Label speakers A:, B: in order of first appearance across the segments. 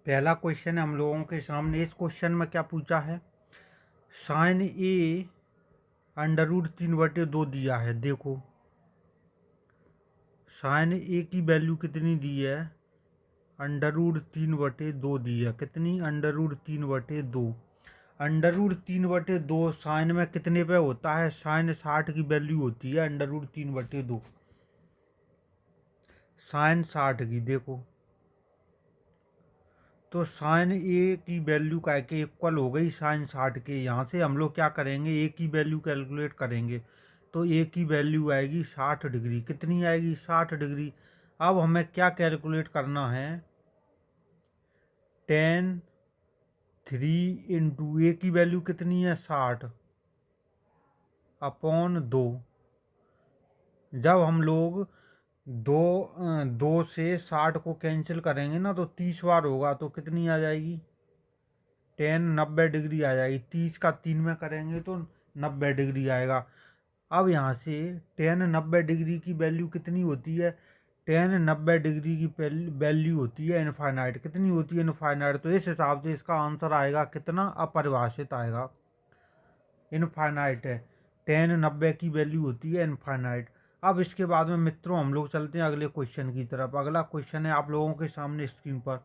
A: पहला क्वेश्चन है हम लोगों के सामने। इस क्वेश्चन में क्या पूछा है, साइन ए √3/2 दिया है। देखो साइन ए की वैल्यू कितनी दी है, √3/2 दी है। कितनी, √3/2। √3/2 साइन में कितने पे होता है, साइन 60 की वैल्यू होती है √3/2, साइन 60 की। देखो तो साइन ए की वैल्यू का के इक्वल हो गई साइन 60 के। यहाँ से हम लोग क्या करेंगे, ए की वैल्यू कैलकुलेट करेंगे। तो ए की वैल्यू आएगी 60 डिग्री। कितनी आएगी, 60 डिग्री। अब हमें क्या कैलकुलेट करना है, tan3 इंटू ए की वैल्यू कितनी है, 60/2। जब हम लोग दो दो से 60 को कैंसिल करेंगे ना तो 30 बार होगा, तो कितनी आ जाएगी, tan 90 डिग्री आ जाएगी। 30 का 3 में करेंगे तो 90 डिग्री आएगा। अब यहाँ से tan 90 डिग्री की वैल्यू कितनी होती है, tan 90 डिग्री की वैल्यू होती है इनफाइनाइट। कितनी होती है, इनफाइनाइट। तो इस हिसाब से इसका आंसर आएगा कितना, अपरिभाषित आएगा, इनफाइनाइट है। tan 90 की वैल्यू होती है इनफाइनाइट। अब इसके बाद में मित्रों हम लोग चलते हैं अगले क्वेश्चन की तरफ। अगला क्वेश्चन है आप लोगों के सामने स्क्रीन पर।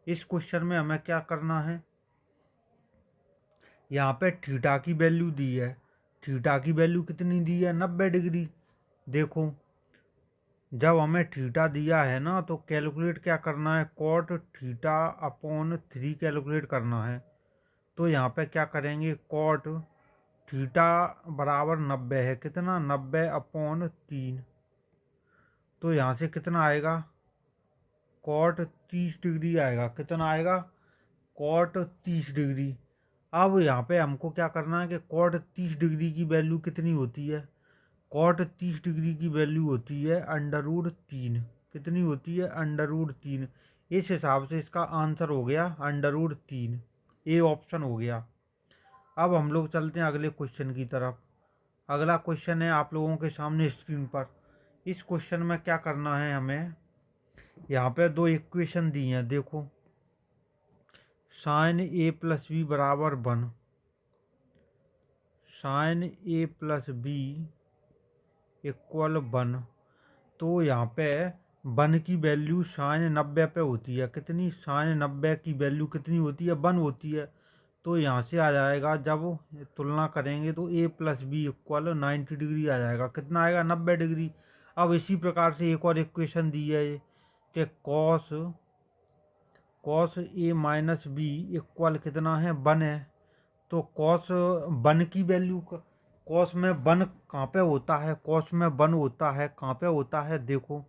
A: इस क्वेश्चन में हमें क्या करना है, यहाँ पे थीटा की वैल्यू दी है। थीटा की वैल्यू कितनी दी है, 90 डिग्री। देखो जब हमें थीटा दिया है ना तो कैलकुलेट क्या करना है, कॉट θ/3 कैलकुलेट करना है। तो यहाँ पे क्या करेंगे, कॉट थीटा बराबर 90 है। कितना, 90/3। तो यहाँ से कितना आएगा, कॉट 30 डिग्री आएगा। कितना आएगा, कॉट 30 डिग्री। अब यहाँ पे हमको क्या करना है कि कॉट 30 डिग्री की वैल्यू कितनी होती है, कॉट 30 डिग्री की वैल्यू होती है √3। कितनी होती है, √3। इस हिसाब से इसका आंसर हो गया √3, ए ऑप्शन हो गया। अब हम लोग चलते हैं अगले क्वेश्चन की तरफ। अगला क्वेश्चन है आप लोगों के सामने स्क्रीन पर। इस क्वेश्चन में क्या करना है हमें, यहाँ पे दो इक्वेशन दी हैं। देखो साइन ए प्लस बी बराबर 1, साइन ए प्लस बी इक्वल 1। तो यहाँ पे 1 की वैल्यू साइन 90 पे होती है। कितनी, साइन 90 की वैल्यू कितनी होती है, 1 होती है। तो यहाँ से आ जाएगा, जब तुलना करेंगे तो a plus B equal 90 degree आ जाएगा। कितना आएगा, 90 डिग्री। अब इसी प्रकार से एक और इक्वेशन दी है कि cos a minus B equal कितना है, 1 है। तो कॉस 1 की वैल्यू, कॉस में 1 कहाँ पे होता है, कॉस में 1 होता है कहाँ पे होता है, देखो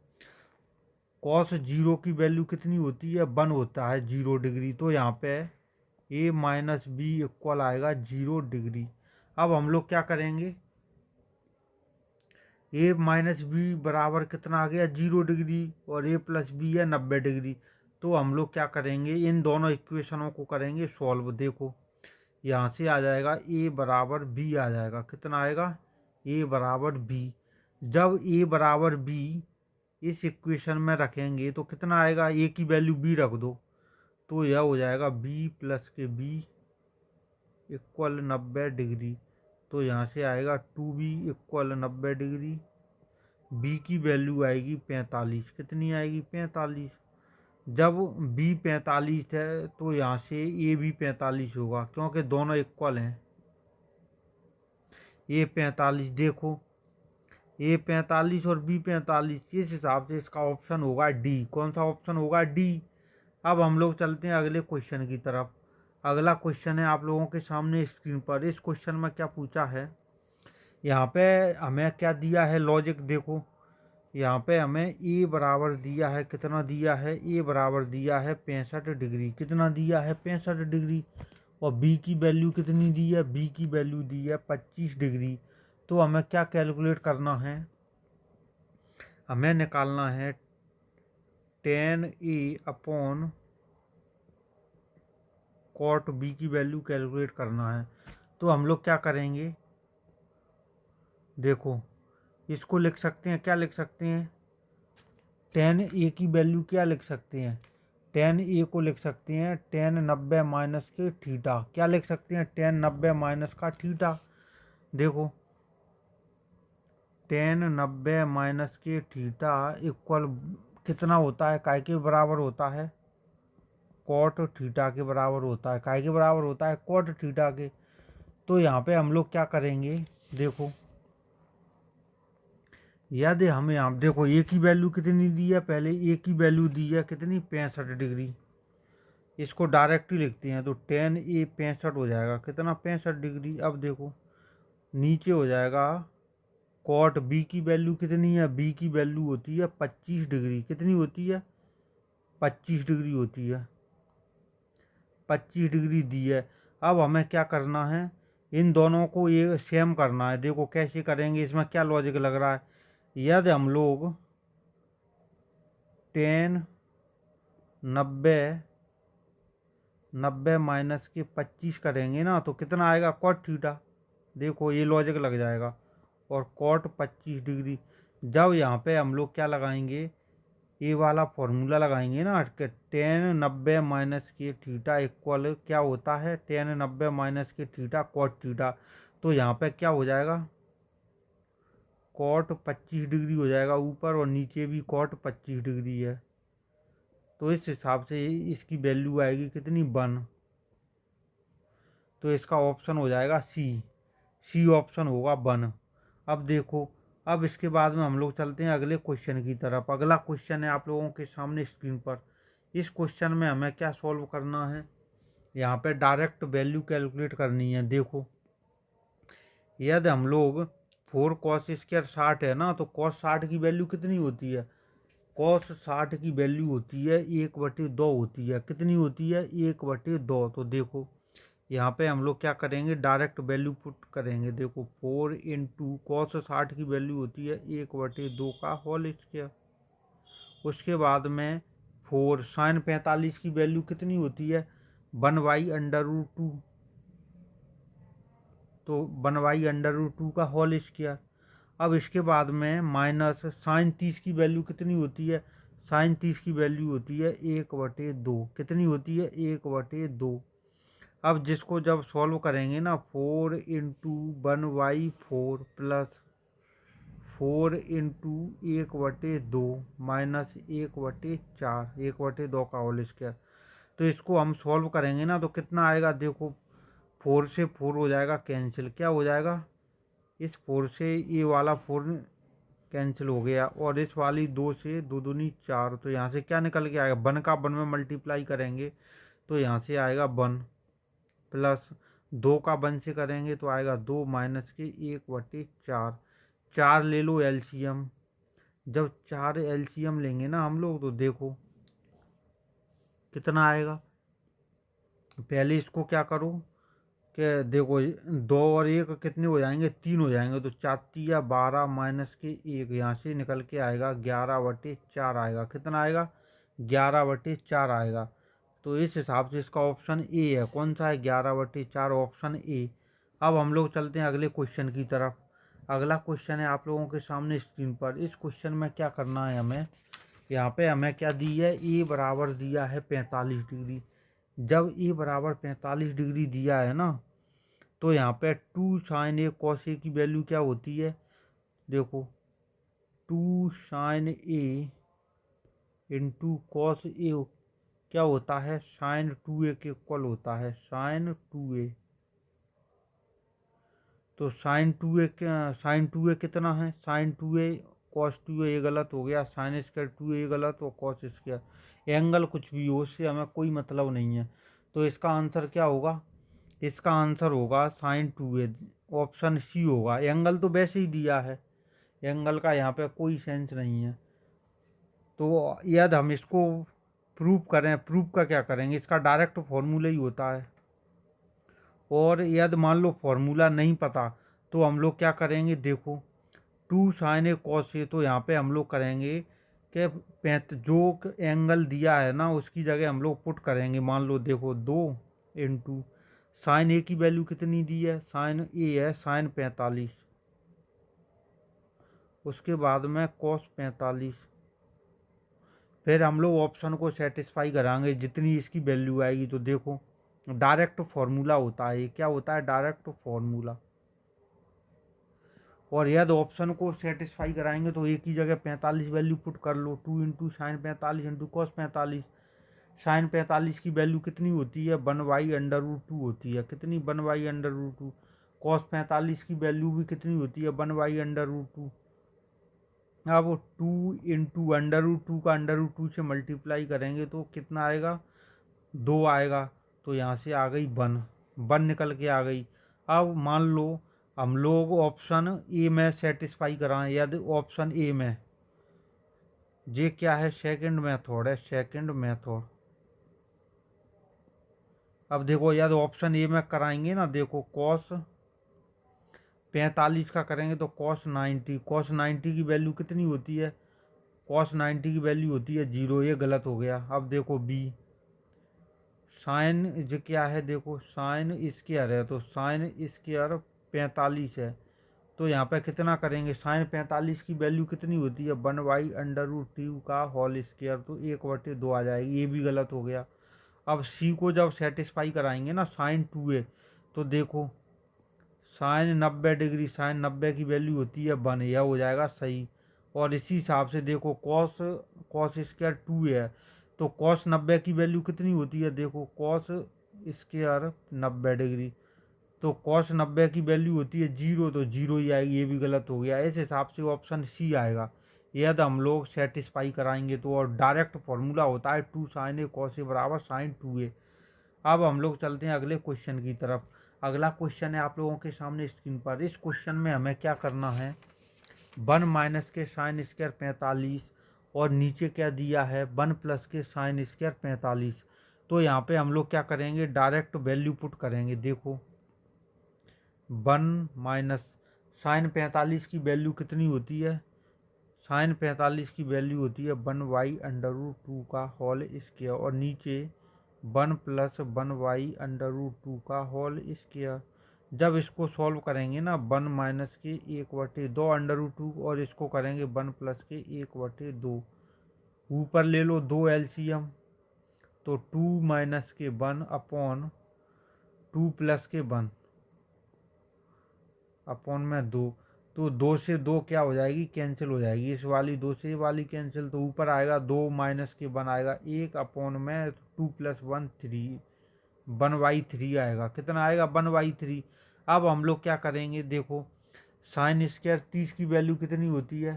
A: कॉस 0 की वैल्यू कितनी होती है, 1 होता है, 0 डिग्री। तो यहाँ पे a माइनस बी इक्वल आएगा 0 डिग्री। अब हम लोग क्या करेंगे, a माइनस बी बराबर कितना आ गया, 0 डिग्री, और a प्लस बी है 90 डिग्री। तो हम लोग क्या करेंगे, इन दोनों इक्वेशनों को करेंगे सॉल्व। देखो यहाँ से आ जाएगा a बराबर b आ जाएगा। कितना आएगा, a बराबर b। जब a बराबर b इस इक्वेशन में रखेंगे तो कितना आएगा, a की वैल्यू b रख दो। तो यह हो जाएगा b प्लस के b इक्वल 90 डिग्री। तो यहाँ से आएगा 2b इक्वल 90 डिग्री। b की वैल्यू आएगी 45। कितनी आएगी, 45। जब b 45 है तो यहाँ से a भी 45 होगा, क्योंकि दोनों इक्वल हैं। a 45, देखो a 45 और b 45, इस हिसाब से इसका ऑप्शन होगा डी। कौन सा ऑप्शन होगा, डी। अब हम लोग चलते हैं अगले क्वेश्चन की तरफ। अगला क्वेश्चन है आप लोगों के सामने स्क्रीन पर। इस क्वेश्चन में क्या पूछा है, यहाँ पे हमें क्या दिया है, लॉजिक देखो। यहाँ पे हमें a बराबर दिया है, कितना दिया है, a बराबर दिया है 65 डिग्री। कितना दिया है, 65 डिग्री। और b की वैल्यू कितनी दी है, b की वैल्यू दी है 25 डिग्री। तो हमें क्या कैलकुलेट करना है, हमें निकालना है tan a/cot b की वैल्यू कैलकुलेट करना है। तो हम लोग क्या करेंगे, देखो इसको लिख सकते हैं, क्या लिख सकते हैं, tan a की वैल्यू क्या लिख सकते हैं, टेन ए को लिख सकते हैं टेन 90 माइनस के थीटा। क्या लिख सकते हैं? टेन 90 माइनस का थीटा। देखो टेन 90 माइनस के थीटा इक्वल कितना होता है? काय के बराबर होता है? कॉट थीटा के बराबर होता है। काय के बराबर होता है? कॉट थीटा के। तो यहाँ पे हम लोग क्या करेंगे? देखो यदि हमें यहाँ देखो ए की वैल्यू कितनी दी है? पहले ए की वैल्यू दी है कितनी? 65 डिग्री। इसको डायरेक्ट ही लिखते हैं तो टेन ए 65 हो जाएगा। कितना? 65 डिग्री। अब देखो नीचे हो जाएगा कॉट बी की वैल्यू कितनी है? बी की वैल्यू होती है 25 डिग्री। कितनी होती है? 25 डिग्री होती है। 25 डिग्री दी है। अब हमें क्या करना है? इन दोनों को ये सेम करना है। देखो कैसे करेंगे, इसमें क्या लॉजिक लग रहा है? यदि हम लोग टेन 90 माइनस के 25 करेंगे ना तो कितना आएगा? Cot theta. देखो ये लॉजिक लग जाएगा। और कॉट 25 डिग्री। जब यहाँ पे हम लोग क्या लगाएंगे? ये वाला फॉर्मूला लगाएंगे ना कि टेन 90 माइनस के थीटा इक्वल क्या होता है? टेन 90 माइनस के थीटा कॉट थीटा। तो यहाँ पे क्या हो जाएगा? कॉट 25 डिग्री हो जाएगा ऊपर, और नीचे भी कॉट 25 डिग्री है। तो इस हिसाब से इसकी वैल्यू आएगी कितनी? 1। तो इसका ऑप्शन हो जाएगा सी ऑप्शन होगा 1। अब देखो, अब इसके बाद में हम लोग चलते हैं अगले क्वेश्चन की तरफ। अगला क्वेश्चन है आप लोगों के सामने स्क्रीन पर। इस क्वेश्चन में हमें क्या सॉल्व करना है? यहाँ पे डायरेक्ट वैल्यू कैलकुलेट करनी है। देखो यदि हम लोग 4 कॉस स्क्वायर 60 है ना, तो कॉस 60 की वैल्यू कितनी होती है? कॉस 60 की वैल्यू होती है 1/2 होती है। कितनी होती है? 1/2। तो देखो यहाँ पे हम लोग क्या करेंगे? डायरेक्ट वैल्यू पुट करेंगे। देखो 4 इंटू कॉस 60 की वैल्यू होती है 1/2 का होल स्क्वायर। उसके बाद में 4 साइन 45 की वैल्यू कितनी होती है? 1/√2। तो 1/√2 का होल स्क्वायर। अब इसके बाद में माइनस साइन 30 की वैल्यू कितनी होती है? साइन 30 की वैल्यू होती है 1/2। कितनी होती है? 1/2। अब जिसको जब सॉल्व करेंगे ना, 4 इंटू 1/4 प्लस 4 इंटू 1/2 माइनस 1/4, 1/2 का होल स्क्वायर। तो इसको हम सॉल्व करेंगे ना तो कितना आएगा? देखो 4 से 4 हो जाएगा कैंसिल। क्या हो जाएगा? इस 4 से ये वाला 4 कैंसिल हो गया, और इस वाली 2 से 2 दूनी 4। तो यहाँ से क्या निकल के आएगा? 1 का 1 में मल्टीप्लाई करेंगे तो यहाँ से आएगा 1, प्लस 2 का 1 से करेंगे तो आएगा 2 माइनस के 1/4। 4 ले लो एलसीएम। जब 4 एलसीएम लेंगे ना हम लोग तो देखो कितना आएगा। पहले इसको क्या करो कि देखो 2 और 1 कितने हो जाएंगे? 3 हो जाएंगे। तो 4 12 माइनस के 1, यहाँ से निकल के आएगा 11/4 आएगा। कितना आएगा? 11/4 आएगा। तो इस हिसाब से इसका ऑप्शन ए है। कौन सा है? 11/4, ऑप्शन ए। अब हम लोग चलते हैं अगले क्वेश्चन की तरफ। अगला क्वेश्चन है आप लोगों के सामने स्क्रीन पर। इस क्वेश्चन में क्या करना है हमें? यहाँ पे हमें क्या दी है? ए बराबर दिया है 45 डिग्री। जब ए बराबर 45 डिग्री दिया है ना, तो यहाँ पे 2 साइन ए कॉस ए की वैल्यू क्या होती है? देखो 2 sign A into cos A क्या होता है? साइन 2a के इक्वल होता है। Sign 2a। तो साइन 2a कितना है? साइन 2a कॉस 2a, ये गलत हो गया। साइन स्क्वायर 2a ये गलत, और कॉस स्क्वायर। एंगल कुछ भी हो, उससे हमें कोई मतलब नहीं है। तो इसका आंसर क्या होगा? इसका आंसर होगा साइन 2a, ऑप्शन सी होगा। एंगल तो वैसे ही दिया है, एंगल का यहाँ पे कोई सेंस नहीं है। तो यदि हम इसको प्रूव करें, प्रूव का क्या करेंगे? इसका डायरेक्ट फॉर्मूला ही होता है। और यदि मान लो फॉर्मूला नहीं पता तो हम लोग क्या करेंगे? देखो 2 साइन ए कॉस ए, तो यहाँ पे हम लोग करेंगे कि जो एंगल दिया है ना उसकी जगह हम लोग पुट करेंगे। मान लो देखो 2 इंटू साइन ए की वैल्यू कितनी दी है? साइन ए है साइन 45, उसके बाद में कॉस 45, फिर हम लोग ऑप्शन को सेटिस्फाई कराएंगे जितनी इसकी वैल्यू आएगी। तो देखो डायरेक्ट फॉर्मूला होता है, ये क्या होता है, डायरेक्ट फॉर्मूला। और यदि ऑप्शन को सेटिस्फाई कराएंगे तो एक ही जगह 45 वैल्यू पुट कर लो, 2 × sin 45 इंटू cos 45। sin 45 की वैल्यू कितनी होती है, 1/√2 होती है, कितनी, 1/√2। cos 45 की वैल्यू भी कितनी होती है, 1/√2। अब 2 × √2 का √2 से मल्टीप्लाई करेंगे तो कितना आएगा, 2 आएगा। तो यहाँ से आ गई 1, 1 निकल के आ गई। अब मान लो हम लोग ऑप्शन ए में सेटिस्फाई कराएं, यदि ऑप्शन ए में, ये क्या है, सेकंड मेथड है, सेकंड मेथड। अब देखो यदि ऑप्शन ए में कराएंगे ना, देखो कॉस 45 का करेंगे तो cos 90 की वैल्यू कितनी होती है, cos 90 की वैल्यू होती है 0, ये गलत हो गया। अब देखो बी साइन, जो क्या है, देखो साइन स्क्वायर है, तो साइन स्क्वायर 45 है। तो यहाँ पे कितना करेंगे, साइन 45 की वैल्यू कितनी होती है, 1/√2 का होल स्क्वायर, तो 1/2 आ जाएगी, ये भी गलत हो गया। अब सी को जब सेटिस्फाई कराएंगे ना, साइन 2a, तो देखो साइन 90 डिग्री, साइन 90 की वैल्यू होती है 1, यह हो जाएगा सही। और इसी हिसाब से देखो कॉस कॉस स्क्वायर 2 है, तो कॉस 90 की वैल्यू कितनी होती है, देखो कॉस स्क्वायर 90 डिग्री, तो कॉस 90 की वैल्यू होती है 0, तो 0 ही आएगी, ये भी गलत हो गया। इस हिसाब से ऑप्शन सी आएगा यदि हम लोग सेटिस्फाई कराएंगे तो। और डायरेक्ट फॉर्मूला होता है 2 sin a cos a बराबर sin 2a। अब हम लोग चलते हैं अगले क्वेश्चन की तरफ। अगला क्वेश्चन है आप लोगों के सामने स्क्रीन पर। इस क्वेश्चन में हमें क्या करना है, 1 माइनस के साइन स्क्वायर 45 और नीचे क्या दिया है, 1 प्लस के साइन स्क्वायर 45। तो यहाँ पे हम लोग क्या करेंगे, डायरेक्ट वैल्यू पुट करेंगे। देखो 1 माइनस साइन 45 की वैल्यू कितनी होती है, साइन 45 की वैल्यू होती है 1/√2 का होल स्क्वायर, और नीचे 1 प्लस 1/√2 का होल स्क्वायर। जब इसको सॉल्व करेंगे ना, 1 माइनस के 1/2 √2, और इसको करेंगे 1 प्लस के 1/2, ऊपर ले लो 2 एलसीएम, तो 2 माइनस के 1 अपॉन 2 प्लस के 1 अपॉन में 2, तो 2 से 2 क्या हो जाएगी, कैंसिल हो जाएगी, इस वाली 2 से ये वाली कैंसिल, तो ऊपर आएगा 2 माइनस के 1 आएगा 1 अपॉन में 2 प्लस 1 3, 1/3 आएगा, कितना आएगा, 1/3। अब हम लोग क्या करेंगे, देखो साइन स्क्वायर 30 की वैल्यू कितनी होती है,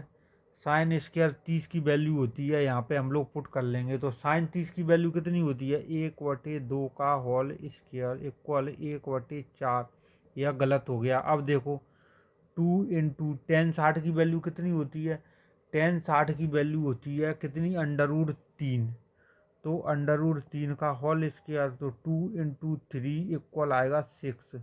A: साइन स्क्वायर 30 की वैल्यू होती है, यहाँ पे हम लोग पुट कर लेंगे। तो साइन 30 की वैल्यू कितनी होती है, 1/2 का होल स्क्वायर इक्वल 1/4, यह गलत हो गया। अब देखो 2 इंटू टेन 60 की वैल्यू कितनी होती है, टेन 60 की वैल्यू होती है कितनी, √3, तो √3 का होल स्क्वायर, तो 2 इंटू 3 इक्वल आएगा 6,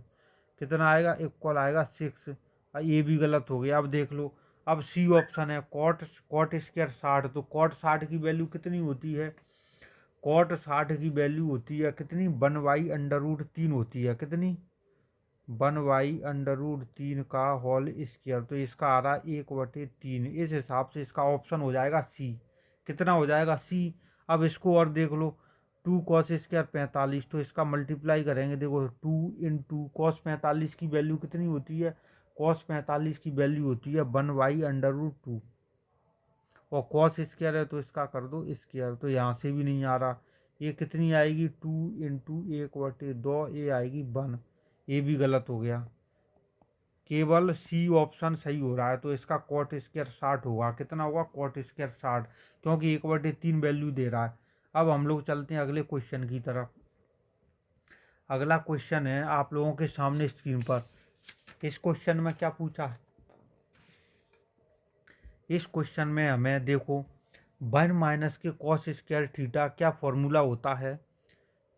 A: कितना आएगा, इक्वल आएगा 6। ये भी गलत हो गया। अब देख लो, अब सी ऑप्शन है कॉट कॉट स्क्वायर 60, तो कॉट 60 की वैल्यू कितनी होती है, कॉट 60 की वैल्यू होती है कितनी, 1/√3 होती है, कितनी, 1/√3 का होल स्क्वायर, तो इसका आ रहा 1/3। इस हिसाब से इसका ऑप्शन हो जाएगा सी, कितना हो जाएगा, सी। अब इसको और देख लो, 2 कॉस स्क्वायर 45, तो इसका मल्टीप्लाई करेंगे। देखो 2 इंटू कॉस 45 की वैल्यू कितनी होती है, कॉस 45 की वैल्यू होती है 1/√2, और कॉस स्क्वायर है तो इसका कर दो स्क्वायर, तो यहाँ से भी नहीं आ रहा। ये कितनी आएगी, 2 इंटू 1/2, ये आएगी 1, ये भी गलत हो गया। केवल सी ऑप्शन सही हो रहा है, तो इसका कॉट स्क्वायर 60 होगा, कितना होगा, कॉट स्क्वायर 60, क्योंकि 1/3 वैल्यू दे रहा है। अब हम लोग चलते हैं अगले क्वेश्चन की तरफ। अगला क्वेश्चन है आप लोगों के सामने स्क्रीन पर। इस क्वेश्चन में क्या पूछा है, इस क्वेश्चन में हमें देखो 1 माइनस के कॉस स्क्वायर थीटा क्या फॉर्मूला होता है।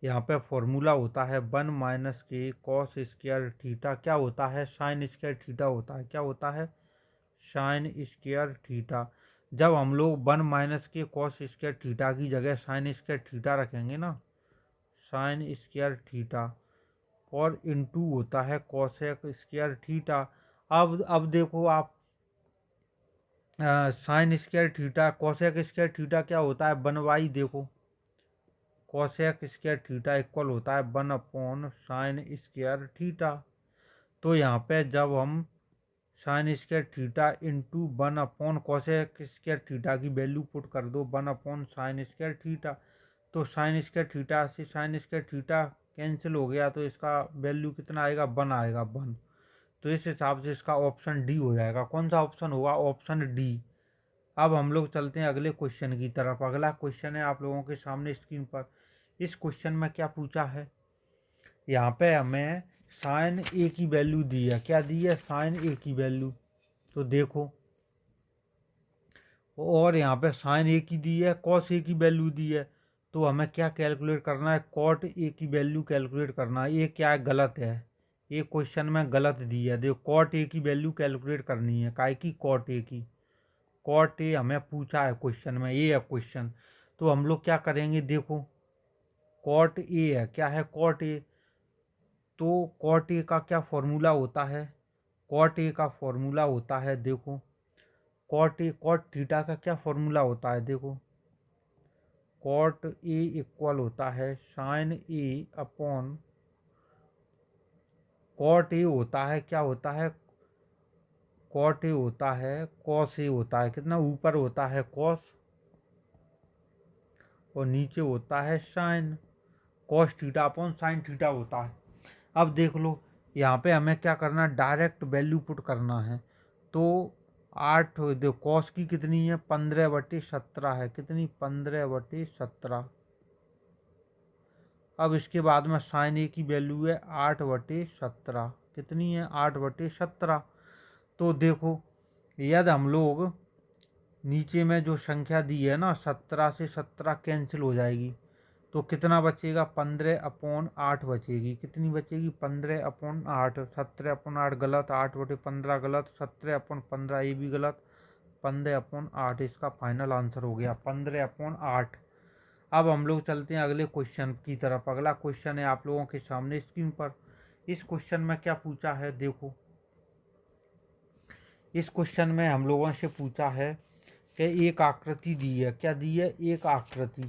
A: यहाँ पे फॉर्मूला होता है 1 माइनस के कॉस स्क्वायर थीटा क्या होता है, साइन स्क्वायर थीटा होता है, क्या होता है, साइन स्क्वायर थीटा। जब हम लोग 1 माइनस के कॉस स्क्वायर थीटा की जगह साइन स्क्वायर थीटा रखेंगे ना, साइन स्क्वायर थीटा, और इनटू होता है कॉसेक स्क्वायर थीटा। अब देखो आप sine square theta cosec square theta क्या होता है 1/, देखो कोसेक स्क्वायर थीटा इक्वल होता है 1/, साइन स्क्वायर थीटा। तो यहाँ पे जब हम sine square theta into 1/, cosec square theta की वैल्यू पुट कर दो 1/, साइन स्क्वायर थीटा, तो साइन स्क्वायर थीटा से साइन स्क्वायर थीटा कैंसिल हो गया, तो इसका वैल्यू कितना आएगा 1 आएगा 1। तो इस हिसाब से इसका ऑप्शन डी हो जाएगा। कौन सा ऑप्शन होगा? Option D. अब हम लोग चलते हैं अगले क्वेश्चन की तरफ। अगला क्वेश्चन है आप लोगों के सामने स्क्रीन पर। इस क्वेश्चन में क्या पूछा है, यहाँ पे हमें साइन ए की वैल्यू दी है। क्या दी है? साइन ए की वैल्यू। तो देखो, और यहाँ पे साइन ए की दी है, कॉस ए की वैल्यू दी है। तो हमें क्या कैलकुलेट करना है? कॉट ए की वैल्यू कैलकुलेट करना है। ये क्या है? गलत है, ये क्वेश्चन में गलत दी है। देखो, कॉट ए की वैल्यू कैलकुलेट करनी है। काय की? कॉट ए की। कॉट ए हमें पूछा है क्वेश्चन में, ये है क्वेश्चन। तो हम लोग क्या करेंगे? देखो, कॉट ए है, क्या है? Cot A. तो कॉट ए का क्या फॉर्मूला होता है? कॉट ए का फॉर्मूला होता है, देखो, कॉट ए, कॉट थीटा का क्या फॉर्मूला होता है? देखो, कॉट ए इक्वल होता है sine A upon, cot A होता है, क्या होता है? कॉट ए होता है कॉस ए होता है। कितना ऊपर होता है? कॉस, और नीचे होता है sine. Cos theta upon sine theta होता है। अब देख लो, यहाँ पे हमें क्या करना है? डायरेक्ट वैल्यू पुट करना है। तो 8 देखो, कॉस की कितनी है? 15/17 है। कितनी? 15/17। अब इसके बाद में साइन ए की वैल्यू है 8/17। कितनी है? 8/17। तो देखो, यदि हम लोग नीचे में जो संख्या दी है ना, 17 से 17 कैंसिल हो जाएगी, तो कितना बचेगा? 15/8 बचेगी। कितनी बचेगी? 15/8। 17/8 गलत, 8/15 गलत, 17/15 ये भी गलत, 15/8 इसका फाइनल आंसर हो गया 15/8। अब हम लोग चलते हैं अगले क्वेश्चन की तरफ। अगला क्वेश्चन है आप लोगों के सामने स्क्रीन पर। इस क्वेश्चन में क्या पूछा है? देखो, इस क्वेश्चन में हम लोगों से पूछा है कि एक आकृति दी है। क्या दी है? एक आकृति।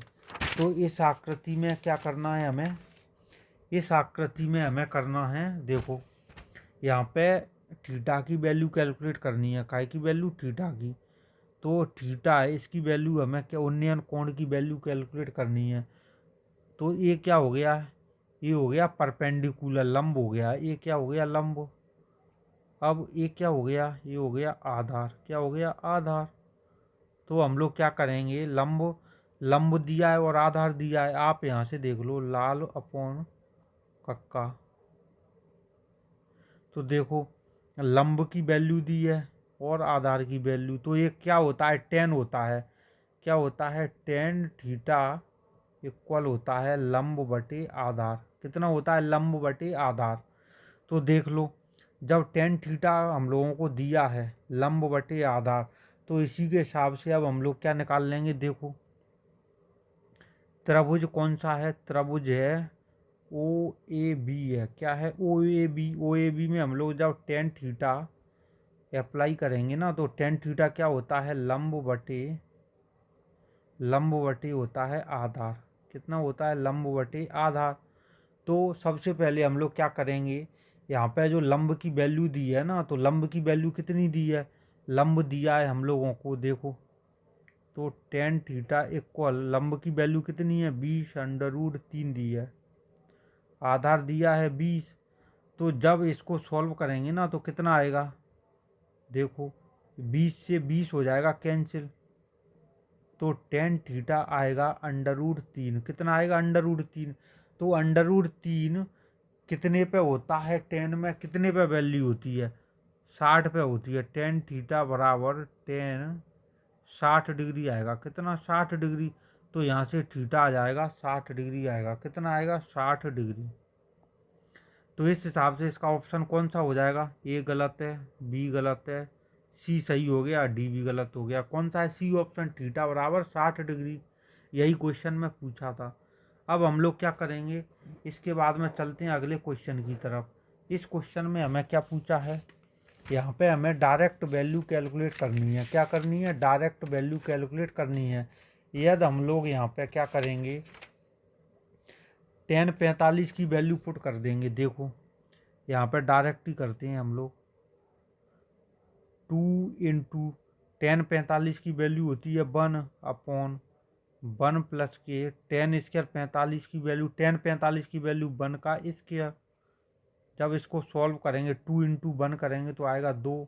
A: तो इस आकृति में क्या करना है हमें? इस आकृति में हमें करना है, देखो, यहाँ पे थीटा की वैल्यू कैलकुलेट करनी है। काय की वैल्यू? थीटा की। तो थीटा है, इसकी वैल्यू हमें क्या? उन्नयन कोण की वैल्यू कैलकुलेट करनी है। तो ये क्या हो गया? ये हो गया परपेंडिकुलर, लंब हो गया। ये क्या हो गया? लंब। अब ये क्या हो गया? ये हो गया आधार। क्या हो गया? आधार। तो हम लोग क्या करेंगे? लंब, लंब दिया है और आधार दिया है। आप यहाँ से देख लो, लाल अपॉन कक्का। तो देखो, लंब की वैल्यू दी है और आधार की वैल्यू। तो ये क्या होता है? tan होता है। क्या होता है? tan थीटा इक्वल होता है लंब बटे आधार। कितना होता है? लंब बटे आधार। तो देख लो, जब tan थीटा हम लोगों को दिया है लंब बटे आधार, तो इसी के हिसाब से अब हम लोग क्या निकाल लेंगे? देखो, त्रिभुज कौन सा है? त्रिभुज है ओ ए बी है। क्या है? ओ A B. O A B में हम लोग जब tan थीटा अप्लाई करेंगे ना, तो tan थीटा क्या होता है? लंब बटे होता है आधार। कितना होता है? लंब बटे आधार। तो सबसे पहले हम लोग क्या करेंगे? यहाँ पे जो लंब की वैल्यू दी है ना, तो लंब की वैल्यू कितनी दी है? लंब दिया है हम लोगों को, देखो, तो tan थीटा इक्वल लंब की वैल्यू कितनी है? 20√3 दी है। आधार दिया है 20। तो जब इसको सॉल्व करेंगे ना, तो कितना आएगा? देखो, 20 से 20 हो जाएगा कैंसिल, तो tan थीटा आएगा √3। कितना आएगा? √3। तो √3 कितने पे होता है? tan में कितने पे वैल्यू होती है? 60 पे होती है। tan थीटा बराबर tan 60 डिग्री आएगा। कितना? 60 डिग्री। तो यहाँ से थीटा आ जाएगा 60 डिग्री आएगा। कितना आएगा? 60 डिग्री। तो इस हिसाब से इसका ऑप्शन कौन सा हो जाएगा? ए गलत है, बी गलत है, सी सही हो गया, डी भी गलत हो गया। कौन सा है? सी ऑप्शन, थीटा बराबर 60 डिग्री। यही क्वेश्चन में पूछा था। अब हम लोग क्या करेंगे? इसके बाद में चलते हैं अगले क्वेश्चन की तरफ। इस क्वेश्चन में हमें क्या पूछा है? यहाँ पे हमें डायरेक्ट वैल्यू कैलकुलेट करनी है। क्या करनी है? डायरेक्ट वैल्यू कैलकुलेट करनी है। यदि हम लोग यहाँ पे क्या करेंगे, 1045 की वैल्यू पुट कर देंगे। देखो यहाँ पे डायरेक्ट ही करते हैं हम लोग। 2 इंटू 1045 की वैल्यू होती है 1/1 प्लस के 10 स्क्वायर 45 की वैल्यू 1045 की वैल्यू 1 का स्क्वायर। जब इसको सॉल्व करेंगे 2 इंटू 1 करेंगे तो आएगा 2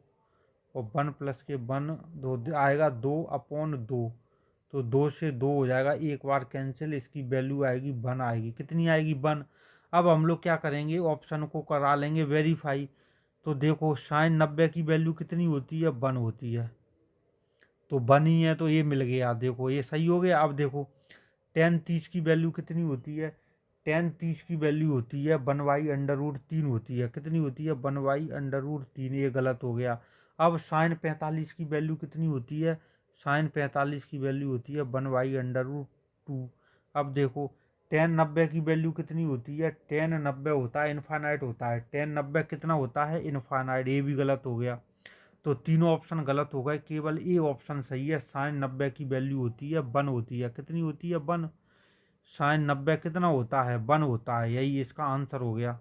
A: और 1 प्लस के 1 2 आएगा 2/2। तो 2 से 2 हो जाएगा, एक बार कैंसिल, इसकी वैल्यू आएगी 1 आएगी। कितनी आएगी? 1। अब हम लोग क्या करेंगे, ऑप्शन को करा लेंगे वेरीफाई। तो देखो साइन 90 की वैल्यू कितनी होती है? 1 होती है। तो 1 ही है तो ये मिल गया। देखो ये सही हो गया। अब देखो 10 30 की वैल्यू कितनी होती है? 10 30 की वैल्यू होती है 1/√3 होती है। कितनी होती है? 1/√3। ये गलत हो गया। अब साइन 45 की वैल्यू कितनी होती है? साइन 45 की वैल्यू होती है 1/√2। अब देखो 10 90 की वैल्यू कितनी होती है? 10 90 होता है इनफाइनाइट होता है। 10 90 कितना होता है? इनफाइनाइट। ये भी गलत हो गया। तो तीनों ऑप्शन गलत हो गए, केवल ए ऑप्शन सही है। साइन 90 की वैल्यू होती है 1 होती है। कितनी होती है? 1। साइन 90 कितना होता है? 1 होता है। यही इसका आंसर हो गया।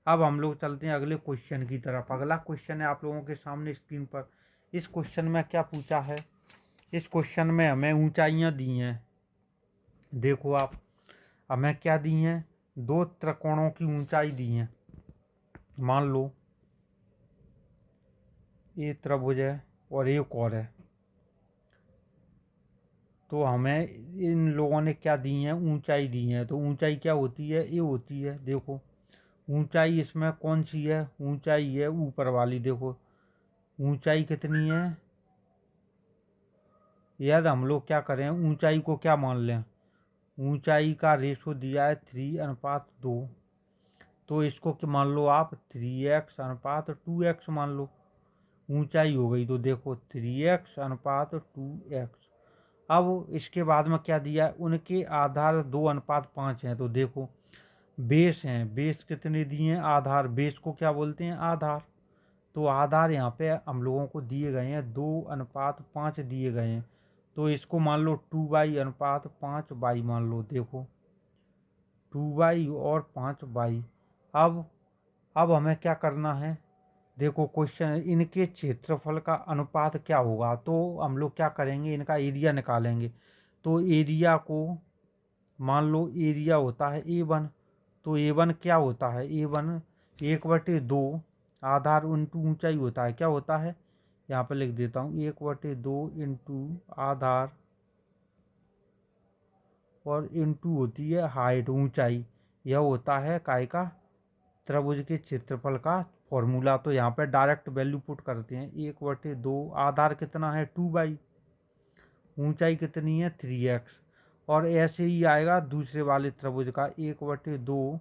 A: अब हम लोग चलते हैं अगले क्वेश्चन की तरफ। अगला क्वेश्चन है आप लोगों के सामने स्क्रीन पर। इस क्वेश्चन में क्या पूछा है? इस क्वेश्चन में हमें ऊंचाइयां दी हैं। देखो आप, हमें क्या दी हैं? 2 त्रिकोणों की ऊंचाई दी हैं। मान लो ये त्रिभुज है और एक और है। तो हमें इन लोगों ने क्या दी है? ऊंचाई दी है। तो ऊंचाई क्या होती है? ये होती है। देखो ऊंचाई इसमें कौन सी है? ऊंचाई है ऊपर वाली। देखो ऊंचाई कितनी है? यदि हम लोग क्या करें, ऊंचाई को क्या मान लें? ऊंचाई का रेशो दिया है 3:2। तो इसको क्या मान लो आप? 3x/2x मान लो। ऊंचाई हो गई। तो देखो 3x/2x। अब इसके बाद में क्या दिया है? उनके आधार 2:5 हैं। तो देखो बेस हैं। बेस कितने दिए हैं? आधार। बेस को क्या बोलते हैं? आधार। तो आधार यहाँ पे हम लोगों को दिए गए हैं 2:5 दिए गए हैं। तो इसको मान लो 2/5 मान लो। देखो 2 और 5 अब हमें क्या करना है? देखो क्वेश्चन, इनके क्षेत्रफल का अनुपात क्या होगा? तो हम लोग क्या करेंगे, इनका एरिया निकालेंगे। तो एरिया को मान लो, एरिया होता है A1। तो A1 क्या होता है? A1 1/2 आधार इंटू ऊंचाई होता है। क्या होता है? यहाँ पर लिख देता हूँ 1/2 इंटू आधार और इंटू होती है हाइट, ऊंचाई। यह होता है काय का? त्रिभुज के क्षेत्रफल का फॉर्मूला। तो यहाँ पे डायरेक्ट वैल्यू पुट करते हैं। 1/2 आधार कितना है? 2 ऊंचाई कितनी है? 3x। और ऐसे ही आएगा दूसरे वाले त्रिभुज का 1/2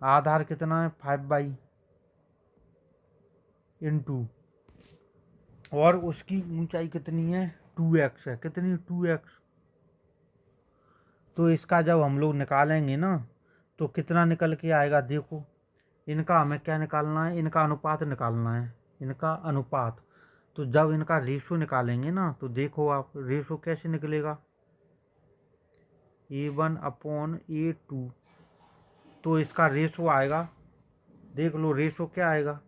A: आधार कितना है? 5 इंटू और उसकी ऊंचाई कितनी है? 2x है। कितनी? 2x। तो इसका जब हम लोग निकालेंगे ना तो कितना निकल के आएगा? देखो इनका हमें क्या निकालना है? इनका अनुपात निकालना है। इनका अनुपात। तो जब इनका रेशो निकालेंगे ना तो देखो आप रेशो कैसे निकलेगा? A1/A2। तो इसका रेशो आएगा, देख लो रेशो क्या आएगा?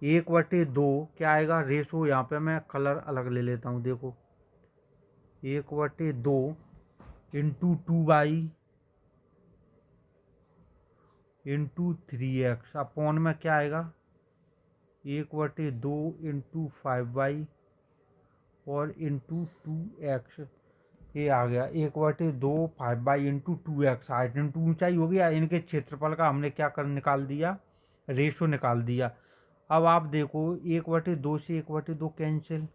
A: 1/2 क्या आएगा रेशो? यहाँ पे मैं कलर अलग ले लेता हूँ। देखो 1/2 इंटू 2/3x अपॉन में क्या आएगा? 1/2 इंटू 5 और इंटू 2x। ये आ गया 1/2 5 इंटू 2x। हाइट इंटू ऊंचाई हो गया। इनके क्षेत्रफल का हमने क्या कर निकाल दिया? रेशो निकाल दिया। अब आप देखो 1/2 से 1/2 कैंसिल,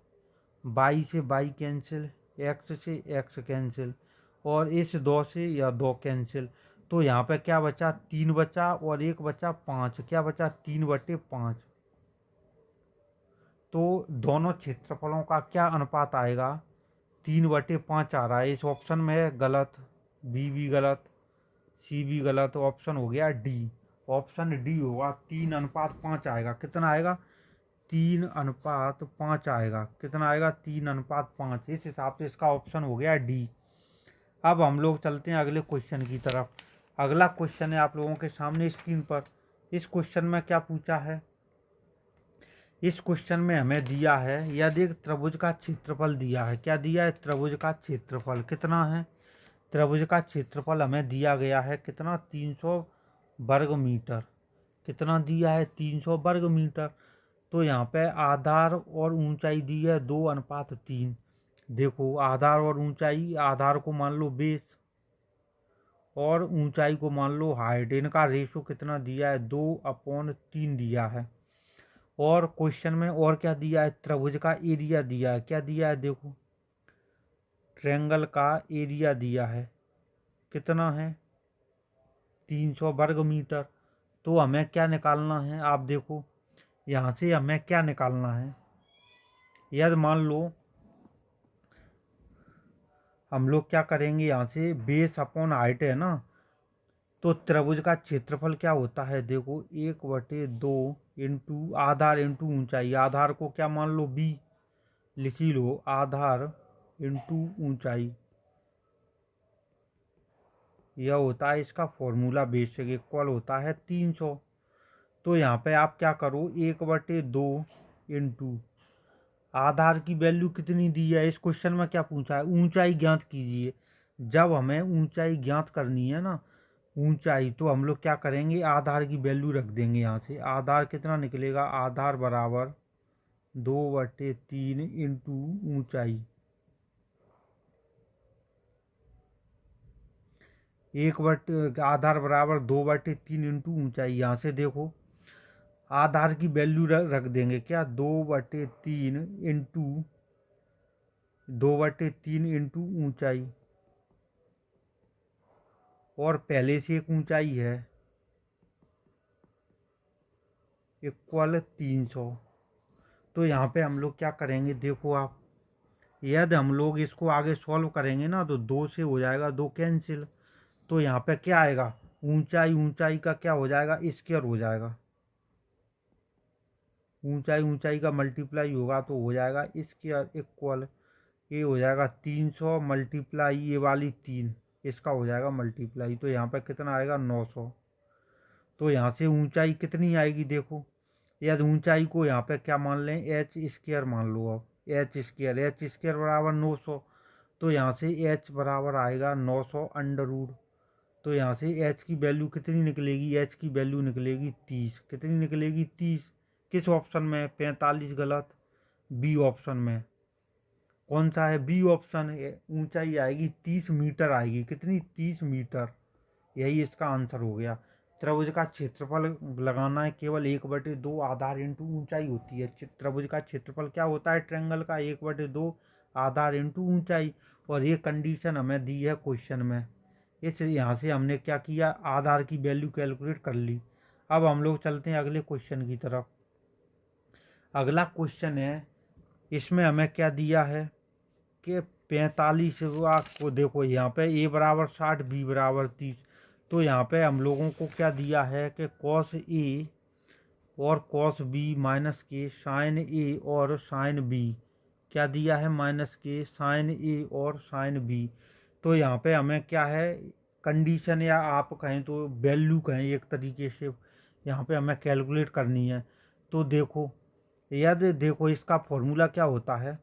A: 22 से 22 कैंसिल, x से x कैंसिल और इस 2 से यह 2 कैंसिल। तो यहाँ पे क्या बचा? 3 बचा और 1 बचा 5। क्या बचा? 3/5। तो दोनों क्षेत्रफलों का क्या अनुपात आएगा? 3/5 आ रहा है। इस ऑप्शन में गलत, बी भी गलत, सी भी गलत। ऑप्शन हो गया डी। ऑप्शन डी होगा, 3:5 आएगा। कितना आएगा? 3:5 आएगा। कितना आएगा? 3:5। इस हिसाब से इसका ऑप्शन हो गया डी। अब हम लोग चलते हैं अगले क्वेश्चन की तरफ। अगला क्वेश्चन है आप लोगों के सामने स्क्रीन पर। इस क्वेश्चन में क्या पूछा है? इस क्वेश्चन में हमें दिया है, यदि एक त्रिभुज का क्षेत्रफल दिया है। क्या दिया है? त्रिभुज का क्षेत्रफल कितना है? त्रिभुज का क्षेत्रफल हमें दिया गया है कितना? 300 वर्ग मीटर। कितना दिया है? 300 वर्ग मीटर। तो यहाँ पे आधार और ऊंचाई दी है 2:3। देखो आधार और ऊंचाई, आधार को मान लो बेस और ऊंचाई को मान लो हाइट। इनका रेशो कितना दिया है? 2/3 दिया है। और क्वेश्चन में और क्या दिया है? त्रिभुज का एरिया दिया है। क्या दिया है? देखो ट्रायंगल का एरिया दिया है। कितना है? 300 वर्ग मीटर। तो हमें क्या निकालना है? आप देखो यहाँ से हमें क्या निकालना है। यदि मान लो हम लोग क्या करेंगे, यहाँ से बेस अपॉन हाइट है ना, तो त्रिभुज का क्षेत्रफल क्या होता है? देखो 1/2 इंटू आधार इंटू ऊंचाई। आधार को क्या मान लो? बी लिख ही लो, आधार इंटू ऊंचाई। यह होता है इसका फॉर्मूला, बेसिक इक्वल होता है 300। तो यहाँ पे आप क्या करो, 1/2 इंटू आधार की वैल्यू कितनी दी है? इस क्वेश्चन में क्या पूछा है? ऊंचाई ज्ञात कीजिए। जब हमें ऊंचाई ज्ञात करनी है ना, ऊंचाई, तो हम लोग क्या करेंगे? आधार की वैल्यू रख देंगे। यहाँ से आधार कितना निकलेगा? आधार बराबर 2/3 इंटू ऊंचाई। आधार बराबर 2/3 इंटू ऊंचाई। यहाँ से देखो आधार की वैल्यू रख देंगे क्या? 2/3 इंटू ऊंचाई। और पहले से एक ऊंचाई है इक्वल 300। तो यहाँ पे हम लोग क्या करेंगे? देखो आप, यदि हम लोग इसको आगे सॉल्व करेंगे ना, तो 2 से हो जाएगा 2 कैंसिल। तो यहाँ पे क्या आएगा? ऊंचाई ऊंचाई का क्या हो जाएगा? स्क्वायर हो जाएगा। ऊंचाई ऊंचाई का मल्टीप्लाई होगा तो हो जाएगा स्क्वायर इक्वल, ये हो जाएगा 300 मल्टीप्लाई ये वाली 3, इसका हो जाएगा मल्टीप्लाई। तो यहाँ पे कितना आएगा? 900। तो यहाँ से ऊंचाई कितनी आएगी? देखो यदि ऊंचाई को यहाँ पे क्या मान लें? एच स्क्वायर मान लो। अब एच स्क्वायर बराबर 900। तो यहाँ से एच बराबर आएगा 900 अंडर रूट। तो यहाँ से एच की वैल्यू कितनी निकलेगी? एच की वैल्यू निकलेगी 30। कितनी निकलेगी? 30। किस ऑप्शन में? 45 गलत, बी ऑप्शन में। कौन सा है? B option. ऊंचाई आएगी 30 मीटर आएगी। कितनी? 30 मीटर। यही इसका आंसर हो गया। त्रिभुज का क्षेत्रफल लगाना है केवल 1/2 आधार इंटू ऊंचाई होती है। त्रिभुज का क्षेत्रफल क्या होता है? ट्रायंगल का 1/2 आधार इंटू ऊंचाई। और ये कंडीशन हमें दी है क्वेश्चन में। इस यहाँ से हमने क्या किया? आधार की वैल्यू कैलकुलेट कर ली। अब हम लोग चलते हैं अगले क्वेश्चन की तरफ। अगला क्वेश्चन है, इसमें हमें क्या दिया है कि 45 को देखो यहाँ पे ए बराबर 60 बी बराबर 30। तो यहाँ पे हम लोगों को क्या दिया है कि कॉस ए और कॉस बी माइनस के साइन ए और साइन बी। क्या दिया है? माइनस के साइन ए और साइन बी। तो यहाँ पे हमें क्या है? कंडीशन, या आप कहें तो वैल्यू कहें एक तरीके से, यहाँ पे हमें कैलकुलेट करनी है। तो देखो यदि देखो इसका फॉर्मूला क्या होता है?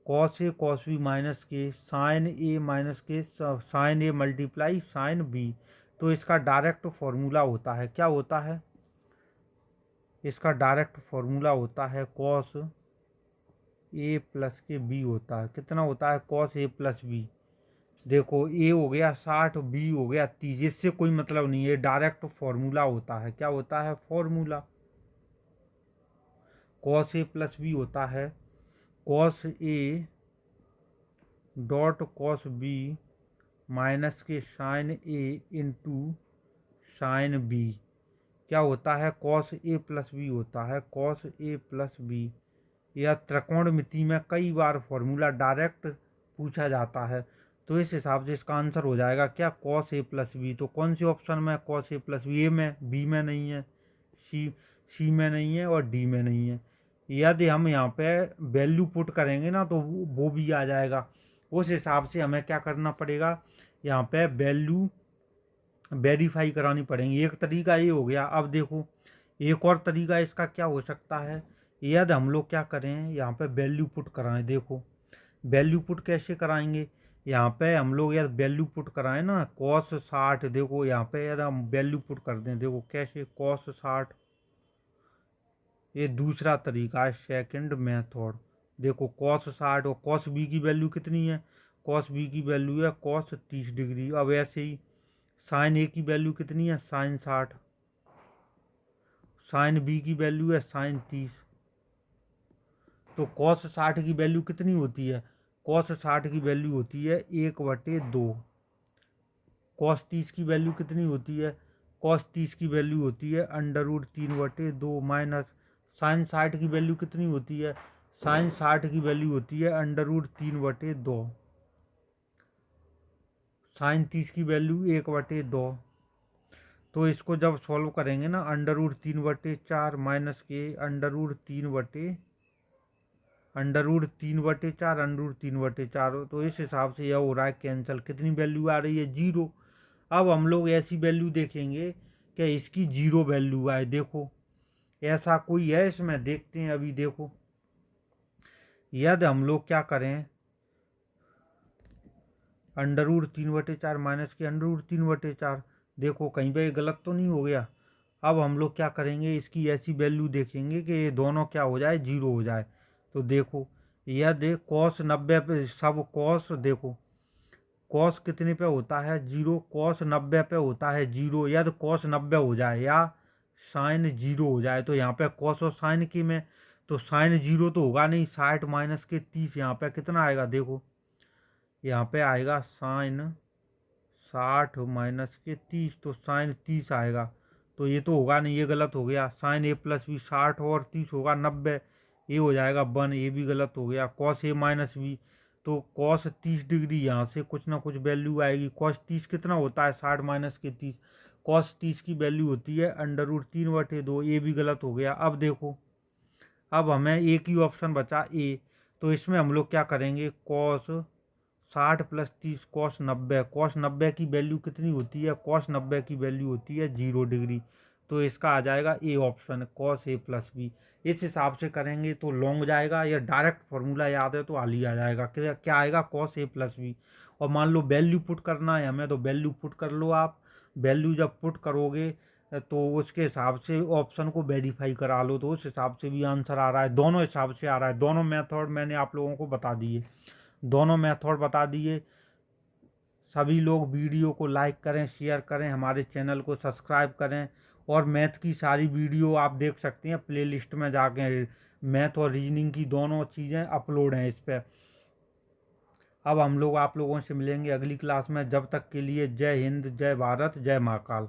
A: कॉस ए कॉस बी माइनस के साइन ए माइनस के sine A multiply sine B. तो इसका डायरेक्ट फॉर्मूला होता है, क्या होता है? इसका डायरेक्ट फॉर्मूला होता है कॉस ए प्लस के बी होता है। कितना होता है? Cos A plus B. देखो ए हो गया 60, बी हो गया 30। इससे कोई मतलब नहीं है, डायरेक्ट फॉर्मूला होता है। क्या होता है? Formula. Cos A plus B होता है cos A dot cos B minus के sine A into sine B. क्या होता है? कॉस ए प्लस बी होता है कॉस ए प्लस बी। यह त्रिकोणमिति में कई बार फॉर्मूला डायरेक्ट पूछा जाता है। तो इस हिसाब से इसका आंसर हो जाएगा क्या, कॉस ए प्लस बी। तो कौन सी ऑप्शन में cos A plus B, A में, बी में नहीं है, सी सी में नहीं है और डी में नहीं है। यदि हम यहाँ पे वैल्यू पुट करेंगे ना तो वो भी आ जाएगा। उस हिसाब से हमें क्या करना पड़ेगा, यहाँ पे वैल्यू वेरीफाई करानी पड़ेंगी। एक तरीका ये हो गया। अब देखो एक और तरीका इसका क्या हो सकता है, यदि हम लोग क्या करें, यहाँ पे वैल्यू पुट कराएं। देखो वैल्यू पुट कैसे कराएंगे, यहाँ पे हम लोग यदि वैल्यू पुट कराएं ना कॉस 60, देखो यहाँ पे यदि हम वैल्यू पुट कर दें, देखो कैसे, कॉस 60, ये दूसरा तरीका है, सेकंड मेथड। देखो कॉस 60 और कॉस बी की वैल्यू कितनी है, कॉस बी की वैल्यू है कॉस 30 डिग्री। अब ऐसे ही साइन ए की वैल्यू कितनी है, साइन 60, साइन बी की वैल्यू है साइन 30। तो कॉस 60 की वैल्यू कितनी होती है, कॉस 60 की वैल्यू होती है 1/2। कॉस 30 की वैल्यू कितनी होती है, कॉस 30 की वैल्यू होती है √3/2 माइनस साइन 60 की वैल्यू कितनी होती है, साइन 60 की वैल्यू होती है √3/2। साइन 30 की वैल्यू 1/2। तो इसको जब सॉल्व करेंगे ना, √3/4 माइनस के √3/4 √3/4 तो इस हिसाब से यह हो रहा है कैंसिल। कितनी वैल्यू आ रही है, 0। अब हम लोग ऐसी वैल्यू देखेंगे कि इसकी 0 वैल्यू आए। देखो ऐसा कोई है इसमें, देखते हैं अभी। देखो यदि हम लोग क्या करें, √3/4 माइनस के √3/4, देखो कहीं पे गलत तो नहीं हो गया। अब हम लोग क्या करेंगे, इसकी ऐसी वैल्यू देखेंगे कि ये दोनों क्या हो जाए, 0 हो जाए। तो देखो यह देख कॉस 90 पे, सब कॉस, देखो कॉस कितने पे होता है, 0, कॉस 90 पे होता है 0। यदि कॉस 90 हो जाए या साइन 0 हो जाए, तो यहाँ पे कॉस और साइन की में, तो साइन 0 तो होगा नहीं, 60 माइनस के 30, यहाँ पे कितना आएगा, देखो यहाँ पे आएगा साइन 60 माइनस के 30, तो साइन 30 आएगा। तो ये तो होगा नहीं, ये गलत हो गया। साइन ए प्लस बी 60 और 30 होगा 90, ये हो जाएगा 1, ये भी गलत हो गया। कॉस ए माइनस बी, तो कॉस 30 डिग्री, यहाँ से कुछ ना कुछ वैल्यू आएगी। कॉस 30 कितना होता है, 60 माइनस के 30, कॉस 30 की वैल्यू होती है √3/2, ये भी गलत हो गया। अब देखो अब हमें एक ही ऑप्शन बचा ए, तो इसमें हम लोग क्या करेंगे, कॉस 60 प्लस 30 कॉस 90, कॉस 90 की वैल्यू कितनी होती है, कॉस 90 की वैल्यू होती है 0 डिग्री। तो इसका आ जाएगा A option, cos A plus B. इस हिसाब से करेंगे तो लॉन्ग जाएगा, या डायरेक्ट फॉर्मूला याद है तो हाल ही आ जाएगा। क्या आएगा, कॉस ए प्लस बी। और मान लो वैल्यू पुट करना है हमें, तो वैल्यू पुट कर लो आप। वैल्यू जब पुट करोगे तो उसके हिसाब से ऑप्शन को वेरीफाई करा लो, तो उस हिसाब से भी आंसर आ रहा है। दोनों हिसाब से आ रहा है, दोनों मेथड मैंने आप लोगों को बता दिए, दोनों मेथड बता दिए। सभी लोग वीडियो को लाइक करें, शेयर करें, हमारे चैनल को सब्सक्राइब करें। और मैथ की सारी वीडियो आप देख सकते हैं प्लेलिस्ट में जाके, मैथ और रीजनिंग की दोनों चीज़ें अपलोड हैं इस पर। अब हम लोग आप लोगों से मिलेंगे अगली क्लास में, जब तक के लिए जय हिंद, जय भारत, जय महाकाल।